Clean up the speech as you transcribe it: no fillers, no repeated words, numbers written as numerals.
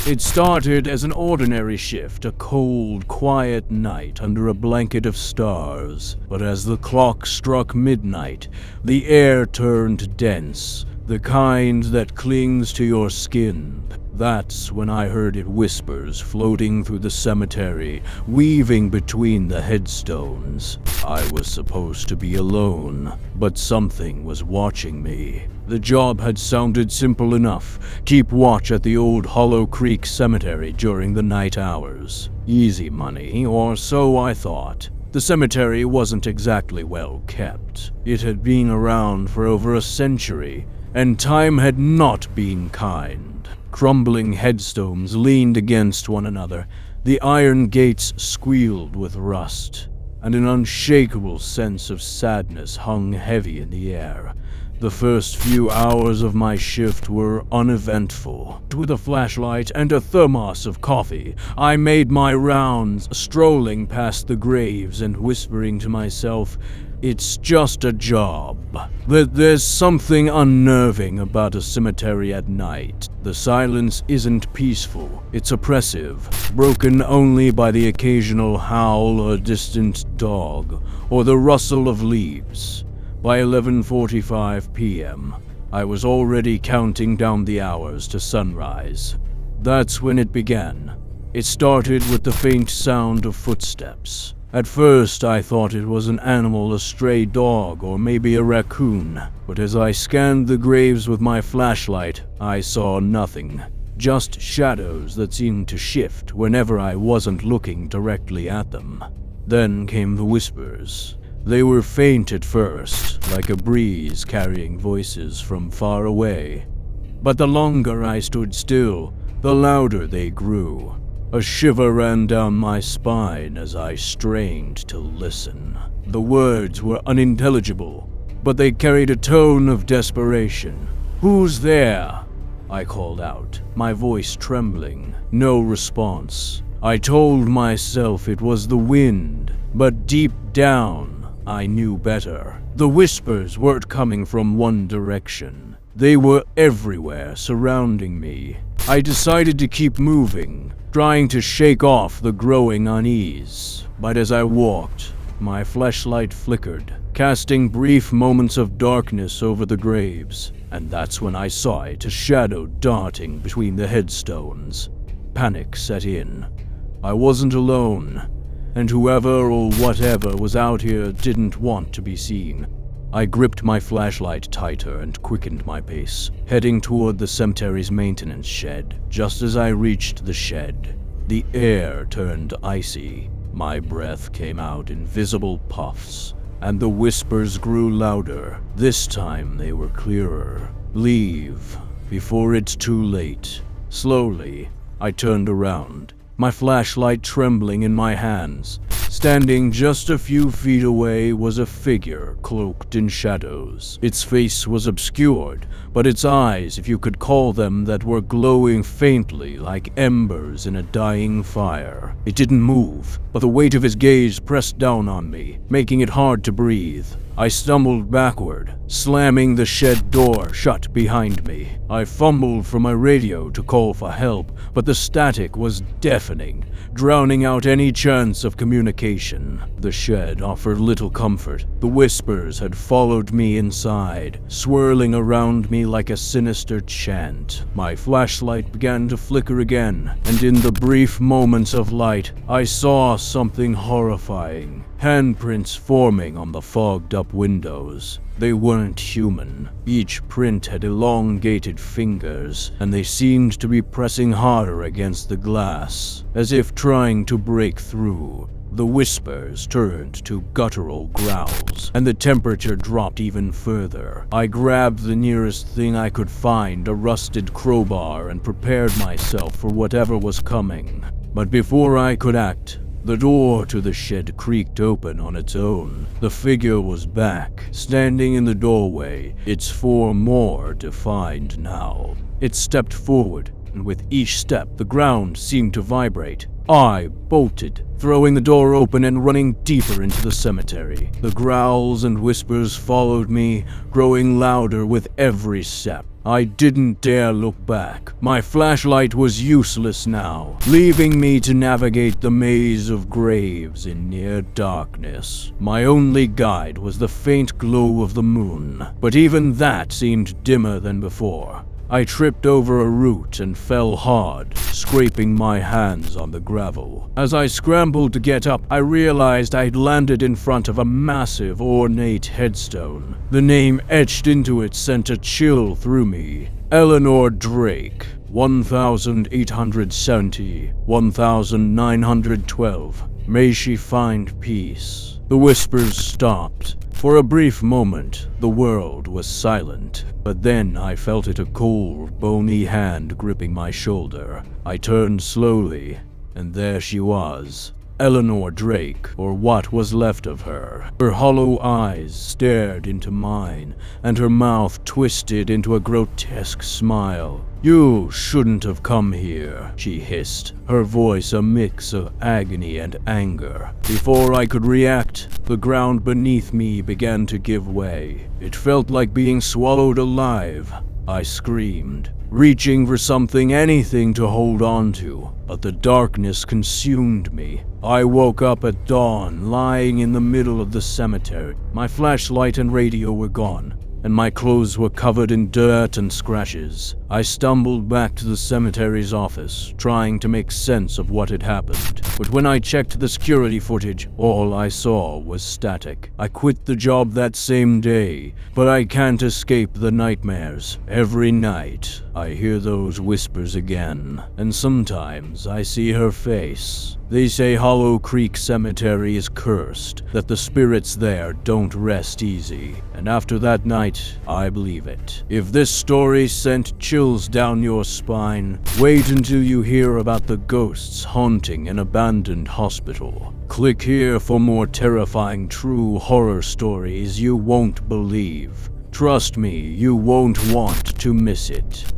It started as an ordinary shift, a cold, quiet night under a blanket of stars. But as the clock struck midnight, the air turned dense, the kind that clings to your skin. That's when I heard it whispers floating through the cemetery, weaving between the headstones. I was supposed to be alone, but something was watching me. The job had sounded simple enough: keep watch at the old Hollow Creek Cemetery during the night hours. Easy money, or so I thought. The cemetery wasn't exactly well kept. It had been around for over a century, and time had not been kind. Crumbling headstones leaned against one another, the iron gates squealed with rust, and an unshakable sense of sadness hung heavy in the air. The first few hours of my shift were uneventful. With a flashlight and a thermos of coffee, I made my rounds, strolling past the graves and whispering to myself, "It's just a job." But there's something unnerving about a cemetery at night. The silence isn't peaceful, it's oppressive, broken only by the occasional howl of a distant dog or the rustle of leaves. By 11:45 p.m., I was already counting down the hours to sunrise. That's when it began. It started with the faint sound of footsteps. At first, I thought it was an animal, a stray dog, or maybe a raccoon. But as I scanned the graves with my flashlight, I saw nothing. Just shadows that seemed to shift whenever I wasn't looking directly at them. Then came the whispers. They were faint at first, like a breeze carrying voices from far away. But the longer I stood still, the louder they grew. A shiver ran down my spine as I strained to listen. The words were unintelligible, but they carried a tone of desperation. "Who's there?" I called out, my voice trembling. No response. I told myself it was the wind, but deep down, I knew better. The whispers weren't coming from one direction. They were everywhere, surrounding me. I decided to keep moving, trying to shake off the growing unease. But as I walked, my flashlight flickered, casting brief moments of darkness over the graves, and that's when I saw it, a shadow darting between the headstones. Panic set in. I wasn't alone, and whoever or whatever was out here didn't want to be seen. I gripped my flashlight tighter and quickened my pace, heading toward the cemetery's maintenance shed. Just as I reached the shed, the air turned icy. My breath came out in visible puffs, and the whispers grew louder. This time they were clearer. "Leave, before it's too late." Slowly, I turned around, my flashlight trembling in my hands. Standing just a few feet away was a figure cloaked in shadows. Its face was obscured, but its eyes, if you could call them that, were glowing faintly like embers in a dying fire. It didn't move, but the weight of his gaze pressed down on me, making it hard to breathe. I stumbled backward, slamming the shed door shut behind me. I fumbled for my radio to call for help, but the static was deafening, drowning out any chance of communication. The shed offered little comfort. The whispers had followed me inside, swirling around me like a sinister chant. My flashlight began to flicker again, and in the brief moments of light, I saw something horrifying. Handprints forming on the fogged-up windows. They weren't human. Each print had elongated fingers, and they seemed to be pressing harder against the glass, as if trying to break through. The whispers turned to guttural growls, and the temperature dropped even further. I grabbed the nearest thing I could find, a rusted crowbar, and prepared myself for whatever was coming. But before I could act, the door to the shed creaked open on its own. The figure was back, standing in the doorway, its form more defined now. It stepped forward, and with each step the ground seemed to vibrate. I bolted, throwing the door open and running deeper into the cemetery. The growls and whispers followed me, growing louder with every step. I didn't dare look back. My flashlight was useless now, leaving me to navigate the maze of graves in near darkness. My only guide was the faint glow of the moon, but even that seemed dimmer than before. I tripped over a root and fell hard, scraping my hands on the gravel. As I scrambled to get up, I realized I'd landed in front of a massive, ornate headstone. The name etched into it sent a chill through me. Eleanor Drake, 1870, 1912. May she find peace. The whispers stopped. For a brief moment, the world was silent, but then I felt a cold, bony hand gripping my shoulder. I turned slowly, and there she was. Eleanor Drake, or what was left of her. Her hollow eyes stared into mine, and her mouth twisted into a grotesque smile. "You shouldn't have come here," she hissed, her voice a mix of agony and anger. Before I could react, the ground beneath me began to give way. It felt like being swallowed alive. I screamed, reaching for something, anything to hold on to, but the darkness consumed me. I woke up at dawn, lying in the middle of the cemetery. My flashlight and radio were gone, and my clothes were covered in dirt and scratches. I stumbled back to the cemetery's office, trying to make sense of what had happened. But when I checked the security footage, all I saw was static. I quit the job that same day, but I can't escape the nightmares. Every night, I hear those whispers again, and sometimes I see her face. They say Hollow Creek Cemetery is cursed, that the spirits there don't rest easy, and after that night, I believe it. If this story sent chills down your spine, wait until you hear about the ghosts haunting an abandoned hospital. Click here for more terrifying true horror stories you won't believe. Trust me, you won't want to miss it.